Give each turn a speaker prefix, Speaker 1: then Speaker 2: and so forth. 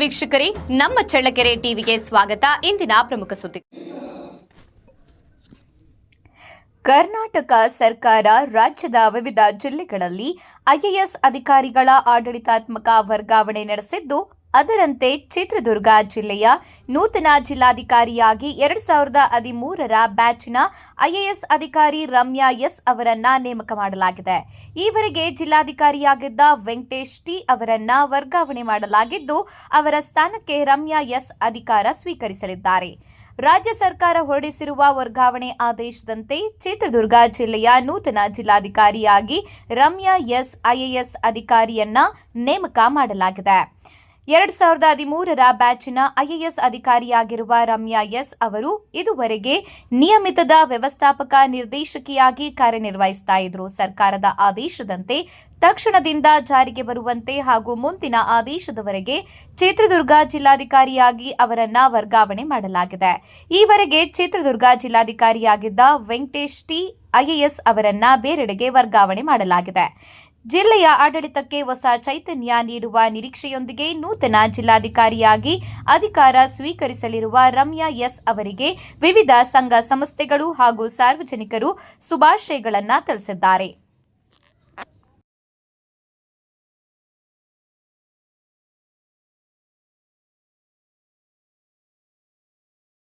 Speaker 1: ವೀಕ್ಷಕರೇ, ನಮ್ಮ ಚಳ್ಳಕೆರೆ ಟಿವಿಗೆ ಸ್ವಾಗತ. ಇಂದಿನ ಪ್ರಮುಖ ಸುದ್ದಿ. ಕರ್ನಾಟಕ ಸರ್ಕಾರ ರಾಜ್ಯದ ವಿವಿಧ ಜಿಲ್ಲೆಗಳಲ್ಲಿ ಐಎಎಸ್ ಅಧಿಕಾರಿಗಳ ಆಡಳಿತಾತ್ಮಕ ವರ್ಗಾವಣೆ ನಡೆಸಿದ್ದು, ಅದರಂತೆ ಚಿತ್ರದುರ್ಗ ಜಿಲ್ಲೆಯ ನೂತನ ಜಿಲ್ಲಾಧಿಕಾರಿಯಾಗಿ 2013ರ ಬ್ಯಾಚ್ನ ಐಎಎಸ್ ಅಧಿಕಾರಿ ರಮ್ಯಾ ಎಸ್ ಅವರನ್ನ ನೇಮಕ ಮಾಡಲಾಗಿದೆ. ಈವರೆಗೆ ಜಿಲ್ಲಾಧಿಕಾರಿಯಾಗಿದ್ದ ವೆಂಕಟೇಶ್ ಟಿ ಅವರನ್ನ ವರ್ಗಾವಣೆ ಮಾಡಲಾಗಿದ್ದು, ಅವರ ಸ್ಥಾನಕ್ಕೆ ರಮ್ಯಾ ಎಸ್ ಅಧಿಕಾರ ಸ್ವೀಕರಿಸಲಿದ್ದಾರೆ. ರಾಜ್ಯ ಸರ್ಕಾರ ಹೊರಡಿಸಿರುವ ವರ್ಗಾವಣೆ ಆದೇಶದಂತೆ ಚಿತ್ರದುರ್ಗ ಜಿಲ್ಲೆಯ ನೂತನ ಜಿಲ್ಲಾಧಿಕಾರಿಯಾಗಿ ರಮ್ಯಾ ಎಸ್ ಐಎಎಸ್ ಅಧಿಕಾರಿಯನ್ನ ನೇಮಕ ಮಾಡಲಾಗಿದೆ. 2013ರ ಬ್ಯಾಚ್ನ ಐಎಎಸ್ ಅಧಿಕಾರಿಯಾಗಿರುವ ರಮ್ಯಾ ಎಸ್ ಅವರು ಇದುವರೆಗೆ ನಿಯಮಿತದ ವ್ಯವಸ್ಥಾಪಕ ನಿರ್ದೇಶಕಿಯಾಗಿ ಕಾರ್ಯನಿರ್ವಹಿಸ್ತಾ ಇದ್ರು. ಸರ್ಕಾರದ ಆದೇಶದಂತೆ ತಕ್ಷಣದಿಂದ ಜಾರಿಗೆ ಬರುವಂತೆ ಹಾಗೂ ಮುಂದಿನ ಆದೇಶದವರೆಗೆ ಚಿತ್ರದುರ್ಗ ಜಿಲ್ಲಾಧಿಕಾರಿಯಾಗಿ ಅವರನ್ನ ವರ್ಗಾವಣೆ ಮಾಡಲಾಗಿದೆ. ಈವರೆಗೆ ಚಿತ್ರದುರ್ಗ ಜಿಲ್ಲಾಧಿಕಾರಿಯಾಗಿದ್ದ ವೆಂಕಟೇಶ್ ಟಿ ಐಎಎಸ್ ಅವರನ್ನ ಬೇರೆಡೆಗೆ ವರ್ಗಾವಣೆ ಮಾಡಲಾಗಿದೆ. ಜಿಲ್ಲೆಯ ಆಡಳಿತಕ್ಕೆ ಹೊಸ ಚೈತನ್ಯ ನೀಡುವ ನಿರೀಕ್ಷೆಯೊಂದಿಗೆ ನೂತನ ಜಿಲ್ಲಾಧಿಕಾರಿಯಾಗಿ ಅಧಿಕಾರ ಸ್ವೀಕರಿಸಲಿರುವ ರಮ್ಯಾ ಎಸ್ ಅವರಿಗೆ ವಿವಿಧ ಸಂಘ ಸಂಸ್ಥೆಗಳು ಹಾಗೂ ಸಾರ್ವಜನಿಕರು ಶುಭಾಶಯಗಳನ್ನು ತಿಳಿಸಿದ್ದಾರೆ.